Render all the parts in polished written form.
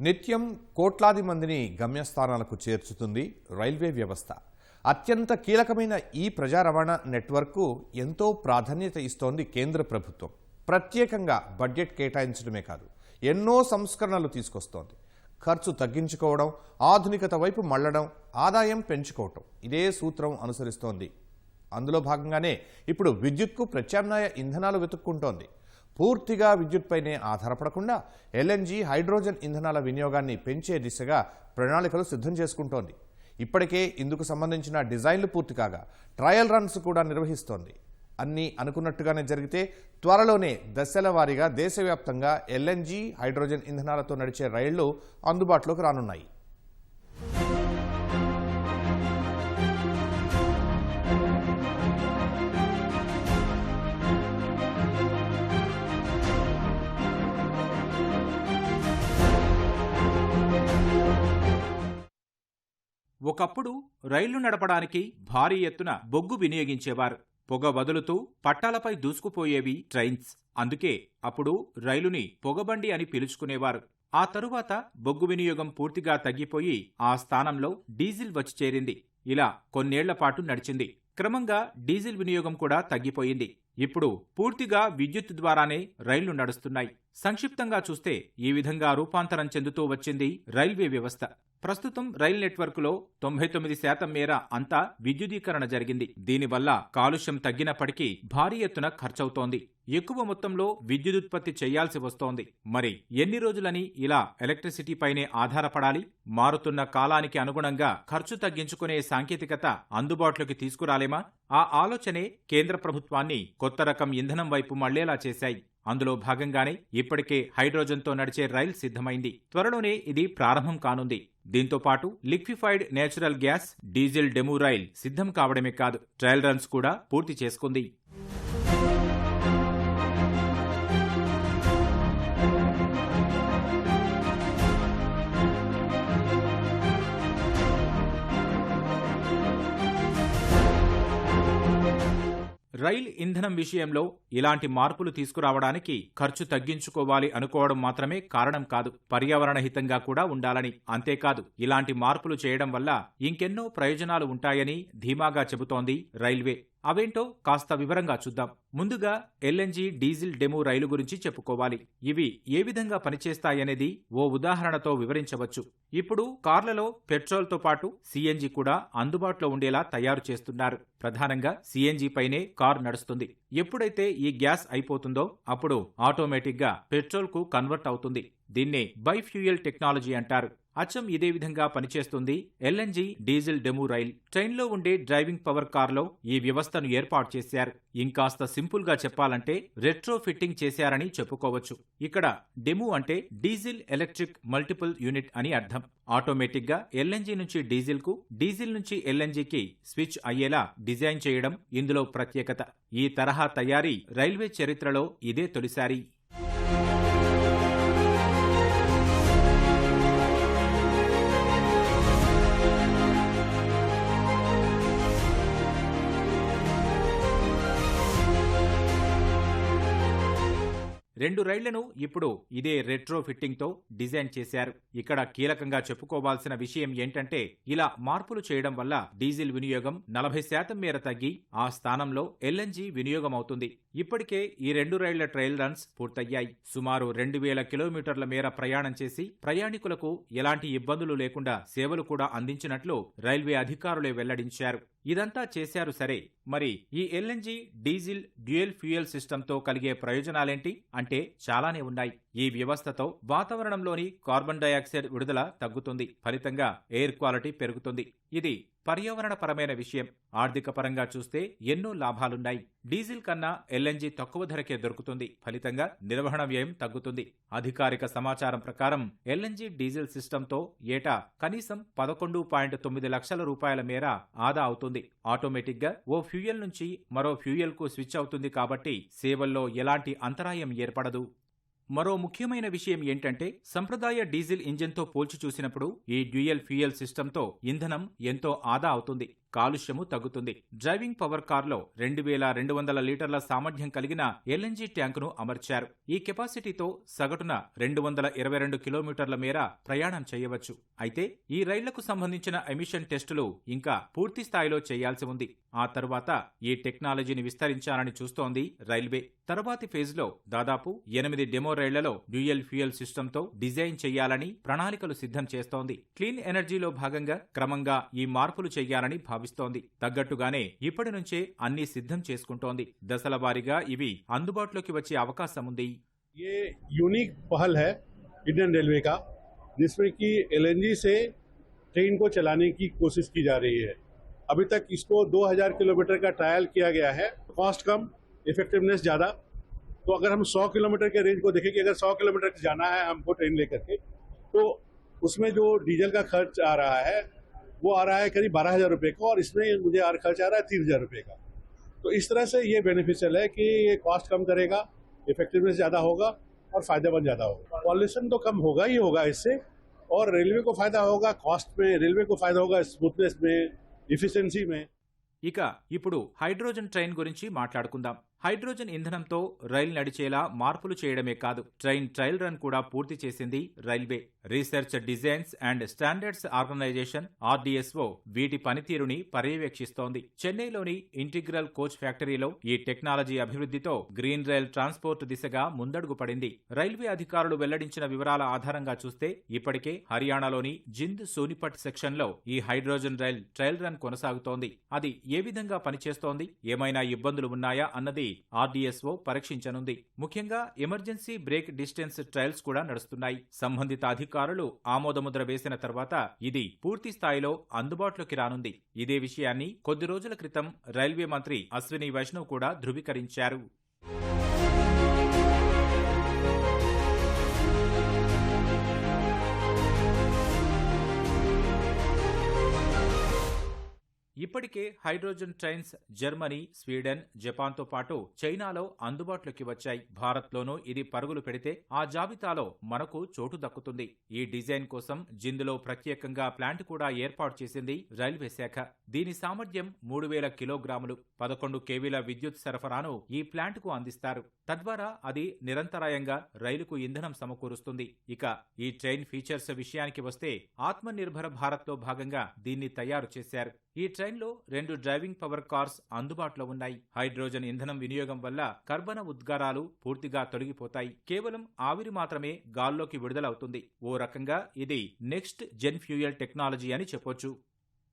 నిత్యం కోట్లాది మందిని గమ్యస్థానాలకు చేర్చుతుంది రైల్వే వ్యవస్థ. అత్యంత కీలకమైన ఈ ప్రజా రవాణా నెట్వర్క్కు ఎంతో ప్రాధాన్యత ఇస్తోంది కేంద్ర ప్రభుత్వం. ప్రత్యేకంగా బడ్జెట్ కేటాయించడమే కాదు, ఎన్నో సంస్కరణలు తీసుకొస్తోంది. ఖర్చు తగ్గించుకోవడం, ఆధునికత వైపు మళ్లడం, ఆదాయం పెంచుకోవటం, ఇదే సూత్రం అనుసరిస్తోంది. అందులో భాగంగానే ఇప్పుడు విద్యుత్కు ప్రత్యామ్నాయ ఇంధనాలు వెతుక్కుంటోంది. పూర్తిగా విద్యుత్పైనే ఆధారపడకుండా ఎల్ఎన్జీ, హైడ్రోజన్ ఇంధనాల వినియోగాన్ని పెంచే దిశగా ప్రణాళికలు సిద్ధం చేసుకుంటోంది. ఇప్పటికే ఇందుకు సంబంధించిన డిజైన్లు పూర్తి కాగా ట్రయల్ రన్స్ కూడా నిర్వహిస్తోంది. అన్నీ అనుకున్నట్టుగానే జరిగితే త్వరలోనే దశల వారీగా దేశవ్యాప్తంగా ఎల్ఎన్జీ, హైడ్రోజన్ ఇంధనాలతో నడిచే రైళ్లు అందుబాటులోకి రానున్నాయి. ఒకప్పుడు రైళ్లు నడపడానికి భారీ ఎత్తున బొగ్గు వినియోగించేవారు. పొగ వదులుతూ పట్టాలపై దూసుకుపోయేవి ట్రైన్స్. అందుకే అప్పుడు రైలుని పొగబండి అని పిలుచుకునేవారు. ఆ తరువాత బొగ్గు వినియోగం పూర్తిగా తగ్గిపోయి ఆ స్థానంలో డీజిల్ వచ్చి చేరింది. ఇలా కొన్నేళ్ల పాటు నడిచింది. క్రమంగా డీజిల్ వినియోగం కూడా తగ్గిపోయింది. ఇప్పుడు పూర్తిగా విద్యుత్ ద్వారానే రైళ్లు నడుస్తున్నాయి. సంక్షిప్తంగా చూస్తే ఈ విధంగా రూపాంతరం చెందుతూ వచ్చింది రైల్వే వ్యవస్థ. ప్రస్తుతం రైల్ నెట్వర్క్లో 99% మేర అంతా విద్యుదీకరణ జరిగింది. దీనివల్ల కాలుష్యం తగ్గినప్పటికీ భారీ ఎత్తున ఖర్చవుతోంది. ఎక్కువ మొత్తంలో విద్యుదుత్పత్తి చేయాల్సి వస్తోంది. మరి ఎన్ని రోజులని ఇలా ఎలక్ట్రిసిటీపైనే ఆధారపడాలి? మారుతున్న కాలానికి అనుగుణంగా ఖర్చు తగ్గించుకునే సాంకేతికత అందుబాటులోకి తీసుకురాలేమా? ఆ ఆలోచనే కేంద్ర ప్రభుత్వాన్ని కొత్త రకం ఇంధనం వైపు మళ్లేలా చేశాయి. అందులో భాగంగానే ఇప్పటికే హైడ్రోజన్తో నడిచే రైల్ సిద్ధమైంది. త్వరలోనే ఇది ప్రారంభం కానుంది. దీంతో పాటు liquefied natural gas, diesel demo rail సిద్ధం కావడమే కాదు, ట్రయల్ రన్స్ కూడా పూర్తి చేసుకుంది. రైల్ ఇంధనం విషయంలో ఇలాంటి మార్పులు తీసుకురావడానికి ఖర్చు తగ్గించుకోవాలి అనుకోవడం మాత్రమే కారణం కాదు, పర్యావరణ హితంగా కూడా ఉండాలని. అంతేకాదు, ఇలాంటి మార్పులు చేయడం వల్ల ఇంకెన్నో ప్రయోజనాలు ఉంటాయని ధీమాగా చెబుతోంది రైల్వే. అవేంటో కాస్త వివరంగా చూద్దాం. ముందుగా ఎల్ఎన్జీ, డీజిల్ డెమో రైలు గురించి చెప్పుకోవాలి. ఇవి ఏ విధంగా పనిచేస్తాయనేది ఓ ఉదాహరణతో వివరించవచ్చు. ఇప్పుడు కార్లలో పెట్రోల్తో పాటు సిఎన్జి కూడా అందుబాటులో ఉండేలా తయారు చేస్తున్నారు. ప్రధానంగా సిఎన్జి పైనే కారు నడుస్తుంది. ఎప్పుడైతే ఈ గ్యాస్ అయిపోతుందో అప్పుడు ఆటోమేటిక్గా పెట్రోల్కు కన్వర్ట్ అవుతుంది. దీన్నే బైఫ్యూయల్ టెక్నాలజీ అంటారు. అచ్చం ఇదే విధంగా పనిచేస్తుంది ఎల్ఎన్జీ, డీజిల్ డెమో రైల్. ట్రైన్లో ఉండే డ్రైవింగ్ పవర్ కార్లో ఈ వ్యవస్థను ఏర్పాటు చేశారు. ఇంకాస్త సింపుల్ గా చెప్పాలంటే రెట్రో ఫిట్టింగ్ చేశారని చెప్పుకోవచ్చు. ఇక్కడ డెమో అంటే డీజిల్ ఎలక్ట్రిక్ మల్టిపుల్ యూనిట్ అని అర్థం. ఆటోమేటిక్ గా ఎల్ఎన్జీ నుంచి డీజిల్ కు, డీజిల్ నుంచి ఎల్ఎన్జీకి స్విచ్ అయ్యేలా డిజైన్ చేయడం ఇందులో ప్రత్యేకత. ఈ తరహా తయారీ రైల్వే చరిత్రలో ఇదే తొలిసారి. రెండు రైళ్లను ఇప్పుడు ఇదే రెట్రో ఫిట్టింగ్ తో డిజైన్ చేశారు. ఇక్కడ కీలకంగా చెప్పుకోవాల్సిన విషయం ఏంటంటే, ఇలా మార్పులు చేయడం వల్ల డీజిల్ వినియోగం 40% మేర తగ్గి ఆ స్థానంలో ఎల్ఎన్జీ వినియోగం అవుతుంది. ఇప్పటికే ఈ రెండు రైళ్ల ట్రయల్ రన్స్ పూర్తయ్యాయి. సుమారు 2000 కిలోమీటర్ల మేర ప్రయాణం చేసి ప్రయాణికులకు ఎలాంటి ఇబ్బందులు లేకుండా సేవలు కూడా అందించినట్లు రైల్వే అధికారులే వెల్లడించారు. ఇదంతా చేశారు సరే, మరి ఈ ఎల్ఎన్జీ, డీజిల్ డ్యూయల్ ఫ్యూయల్ సిస్టంతో కలిగే ప్రయోజనాలేంటి అంటే చాలానే ఉన్నాయి. ఈ వ్యవస్థతో వాతావరణంలోని కార్బన్ డయాక్సైడ్ విడుదల తగ్గుతుంది. ఫలితంగా ఎయిర్ క్వాలిటీ పెరుగుతుంది. ఇది పర్యావరణపరమైన విషయం. ఆర్థిక పరంగా చూస్తే ఎన్నో లాభాలున్నాయి. డీజిల్ కన్నా ఎల్ఎన్జీ తక్కువ ధరకే దొరుకుతుంది. ఫలితంగా నిర్వహణ వ్యయం తగ్గుతుంది. అధికారిక సమాచారం ప్రకారం ఎల్ఎన్జీ, డీజిల్ సిస్టంతో ఏటా కనీసం 11.9 లక్షల రూపాయల మేర ఆదా అవుతుంది. ఆటోమేటిక్ గా ఓ ఫ్యూయల్ నుంచి మరో ఫ్యూయల్ కు స్విచ్ అవుతుంది కాబట్టి సేవల్లో ఎలాంటి అంతరాయం ఏర్పడదు. మరో ముఖ్యమైన విషయం ఏంటంటే, సంప్రదాయ డీజిల్ ఇంజిన్తో పోల్చి చూసినప్పుడు ఈ డ్యూయల్ ఫ్యూయల్ సిస్టంతో ఇంధనం ఎంతో ఆదా అవుతుంది. కాలుష్యము తగ్గుతుంది. డ్రైవింగ్ పవర్ కార్లో 2200 లీటర్ల సామర్థ్యం కలిగిన ఎల్ఎన్జీ ట్యాంకును అమర్చారు. ఈ కెపాసిటీతో సగటున 222 కిలోమీటర్ల మేర ప్రయాణం చేయవచ్చు. అయితే ఈ రైళ్లకు సంబంధించిన ఎమిషన్ టెస్టులు ఇంకా పూర్తి స్థాయిలో చేయాల్సి ఉంది. ఆ తర్వాత ఈ టెక్నాలజీని విస్తరించాలని చూస్తోంది రైల్వే. తర్వాతి ఫేజ్లో దాదాపు 8 డెమో రైళ్లలో డ్యూయల్ ఫ్యూయల్ సిస్టంతో డిజైన్ చేయాలని ప్రణాళికలు సిద్ధం చేస్తోంది. క్లీన్ ఎనర్జీలో భాగంగా క్రమంగా ఈ మార్పులు చేయాలని భావిస్తోంది. తగ్గట్టుగానే ఇప్పటి నుంచే అన్ని సిద్ధం చేసుకుంటోంది. దశల వారీగా ఇవి అందుబాటులోకి వచ్చే అవకాశం ఉంది. ये यूनिक पहल है इंडियन रेलवे का, जिसमें कि एलएनजी से ट्रेन को चलाने की कोशिश की जा रही है। अभी तक इसको 2000 किलोमीटर का ट्रायल किया गया है। कॉस्ट कम, इफेक्टिवनेस ज़्यादा। तो अगर हम 100 किलोमीटर के रेंज को देखें कि अगर 100 किलोमीटर जाना है हमको ट्रेन लेकर के, तो उसमें जो डीजल का खर्च आ रहा है वो आ रहा है करीब 12,000 रुपये का, और इसमें मुझे खर्च आ रहा है 30,000 रुपये का। तो इस तरह से ये बेनिफिशियल है कि ये कॉस्ट कम करेगा, इफेक्टिवनेस ज़्यादा होगा और फायदेमंद ज़्यादा होगा। पॉल्यूशन तो कम होगा ही होगा इससे, और रेलवे को फायदा होगा कॉस्ट में, रेलवे को फायदा होगा स्मूथनेस में, इफिशिएंसी में। ఇక ఇప్పుడు హైడ్రోజన్ ట్రైన్ గురించి మాట్లాడుకుందాం. హైడ్రోజన్ ఇంధనంతో రైలు నడిచేలా మార్పులు చేయడమే కాదు, ట్రయల్ రన్ కూడా పూర్తి చేసింది railway. Research designs and standards organisation RDSO వీటి పనితీరుని పర్యవేక్షిస్తోంది. చెన్నైలోని ఇంటిగ్రల్ కోచ్ ఫ్యాక్టరీలో ఈ టెక్నాలజీ అభివృద్ధితో గ్రీన్ రైల్ ట్రాన్స్పోర్ట్ దిశగా ముందడుగు పడింది. రైల్వే అధికారులు వెల్లడించిన వివరాల ఆధారంగా చూస్తే ఇప్పటికే హర్యానాలోని జింద్ సోనిపట్ సెక్షన్లో ఈ హైడ్రోజన్ రైల్ ట్రయల్ రన్ కొనసాగుతోంది. అది ఏ విధంగా పనిచేస్తోంది, ఏమైనా ఇబ్బందులు ఉన్నాయా అన్నది RDSO పరీక్షించనుంది. ముఖ్యంగా ఎమర్జెన్సీ బ్రేక్ డిస్టెన్స్ ట్రయల్స్ కూడా నడుస్తున్నాయి. సంబంధిత అధికారులు ఆమోదముద్ర వేసిన తర్వాత ఇది పూర్తి స్థాయిలో అందుబాటులోకి రానుంది. ఇదే విషయాన్ని కొద్ది రోజుల క్రితం రైల్వే మంత్రి అశ్విని వైష్ణవ్ కూడా ధృవీకరించారు. ఇప్పటికే హైడ్రోజన్ ట్రైన్స్ జర్మనీ, స్వీడన్, జపాన్తో పాటు చైనాలో అందుబాటులోకి వచ్చాయి. భారత్లోనూ ఇది పరుగులు పెడితే ఆ జాబితాలో మనకు చోటు దక్కుతుంది. ఈ డిజైన్ కోసం జిందులో ప్రత్యేకంగా ప్లాంట్ కూడా ఏర్పాటు చేసింది రైల్వే శాఖ. దీని సామర్థ్యం 3000 కిలోగ్రాములు. 11 kVల విద్యుత్ సరఫరాను ఈ ప్లాంట్కు అందిస్తారు. తద్వారా అది నిరంతరాయంగా రైలుకు ఇంధనం సమకూరుస్తుంది. ఇక ఈ ట్రైన్ ఫీచర్స్ విషయానికి వస్తే ఆత్మనిర్భర భారత్లో భాగంగా దీన్ని తయారు చేశారు. ఈ ట్రైన్లో 2 డ్రైవింగ్ పవర్ కార్స్ అందుబాటులో ఉన్నాయి. హైడ్రోజన్ ఇంధనం వినియోగం వల్ల కర్బన ఉద్గారాలు పూర్తిగా తొలగిపోతాయి. కేవలం ఆవిరి మాత్రమే గాల్లోకి విడుదలవుతుంది. ఓ రకంగా ఇది నెక్స్ట్ జెన్ ఫ్యూయల్ టెక్నాలజీ అని చెప్పొచ్చు.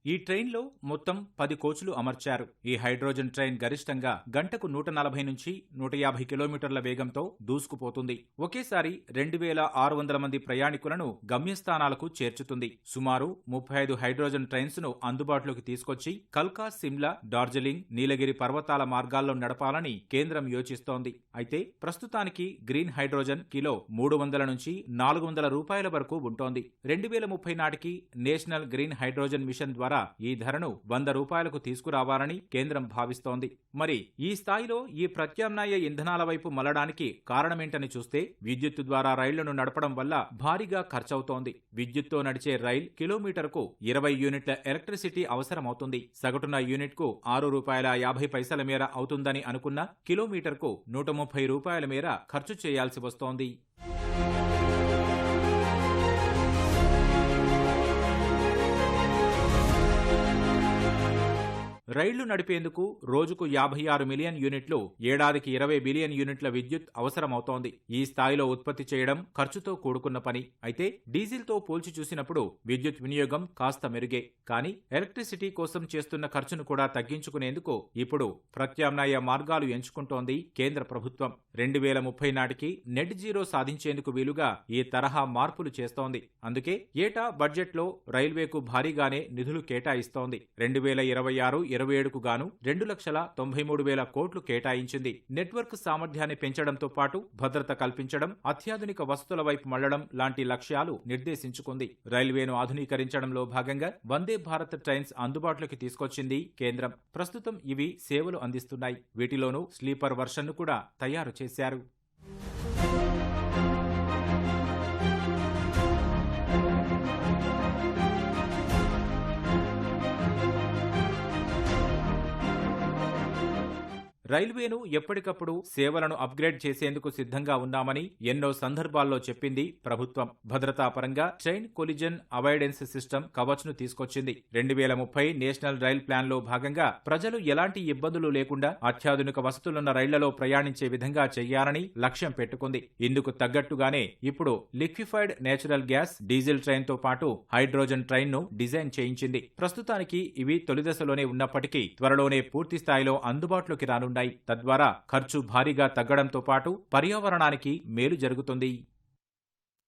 ఈ ట్రైన్లో మొత్తం 10 కోచ్లు అమర్చారు. ఈ హైడ్రోజన్ ట్రైన్ గరిష్టంగా గంటకు 140 నుంచి 150 కిలోమీటర్ల వేగంతో దూసుకుపోతుంది. ఒకేసారి 2600 మంది ప్రయాణికులను గమ్యస్థానాలకు చేర్చుతుంది. సుమారు 35 హైడ్రోజన్ ట్రైన్స్ ను అందుబాటులోకి తీసుకొచ్చి కల్కా, సిమ్లా, డార్జిలింగ్, నీలగిరి పర్వతాల మార్గాల్లో నడపాలని కేంద్రం యోచిస్తోంది. అయితే ప్రస్తుతానికి గ్రీన్ హైడ్రోజన్ కిలో 300 నుంచి 400 రూపాయల వరకు ఉంటోంది. 2030 నాటికి నేషనల్ గ్రీన్ హైడ్రోజన్ మిషన్ ద్వారా ఈ ధరను 100 రూపాయలకు తీసుకురావాలని కేంద్రం భావిస్తోంది. మరి ఈ స్థాయిలో ఈ ప్రత్యామ్నాయ ఇంధనాల వైపు మళ్లడానికి కారణమేంటని చూస్తే విద్యుత్తు ద్వారా రైళ్లను నడపడం వల్ల భారీగా ఖర్చవుతోంది. విద్యుత్తో నడిచే రైల్ కిలోమీటర్కు 20 యూనిట్ల ఎలక్ట్రిసిటీ అవసరమవుతుంది. సగటున యూనిట్కు ₹6.50 మేర అవుతుందని అనుకున్న కిలోమీటర్కు ₹130 మేర ఖర్చు చేయాల్సి వస్తోంది. రైళ్లు నడిపేందుకు రోజుకు 56 మిలియన్ యూనిట్లు, ఏడాదికి 20 బిలియన్ యూనిట్ల విద్యుత్ అవసరమవుతోంది. ఈ స్థాయిలో ఉత్పత్తి చేయడం ఖర్చుతో కూడుకున్న పని. అయితే డీజిల్తో పోల్చి చూసినప్పుడు విద్యుత్ వినియోగం కాస్త మెరుగే. కానీ ఎలక్ట్రిసిటీ కోసం చేస్తున్న ఖర్చును కూడా తగ్గించుకునేందుకు ఇప్పుడు ప్రత్యామ్నాయ మార్గాలు ఎంచుకుంటోంది కేంద్ర ప్రభుత్వం. 2030 నాటికి నెట్ జీరో సాధించేందుకు వీలుగా ఈ తరహా మార్పులు చేస్తోంది. అందుకే ఏటా బడ్జెట్లో రైల్వేకు భారీగానే నిధులు కేటాయిస్తోంది. 2026-27కు గాను 2,93,000 కోట్లు కేటాయించింది. నెట్వర్క్ సామర్థ్యాన్ని పెంచడంతో పాటు భద్రత కల్పించడం, అత్యాధునిక వసతుల వైపు మళ్లడం లాంటి లక్ష్యాలు నిర్దేశించుకుంది. రైల్వేను ఆధునీకరించడంలో భాగంగా వందే భారత్ ట్రైన్స్ అందుబాటులోకి తీసుకొచ్చింది కేంద్రం. ప్రస్తుతం ఇవి సేవలు అందిస్తున్నాయి. వీటిలోనూ స్లీపర్ వర్షన్ను కూడా తయారు చేశారు. రైల్వేను ఎప్పటికప్పుడు సేవలను అప్గ్రేడ్ చేసేందుకు సిద్ధంగా ఉన్నామని ఎన్నో సందర్భాల్లో చెప్పింది ప్రభుత్వం. భద్రతా పరంగా train collision avoidance system Kavach ను తీసుకొచ్చింది. 2030 నేషనల్ రైల్ ప్లాన్ లో భాగంగా ప్రజలు ఎలాంటి ఇబ్బందులు లేకుండా అత్యాధునిక వసతులున్న రైళ్లలో ప్రయాణించే విధంగా చెయ్యాలని లక్ష్యం పెట్టుకుంది. ఇందుకు తగ్గట్టుగానే ఇప్పుడు liquefied natural gas diesel train తో పాటు హైడ్రోజన్ ట్రైన్ ను డిజైన్ చేయించింది. ప్రస్తుతానికి ఇవి తొలిదశలోనే ఉన్నప్పటికీ త్వరలోనే పూర్తి స్థాయిలో అందుబాటులోకి రానున్నాయి. తద్వారా ఖర్చు భారీగా తగ్గడంతో పాటు పర్యావరణానికి మేలు జరుగుతుంది.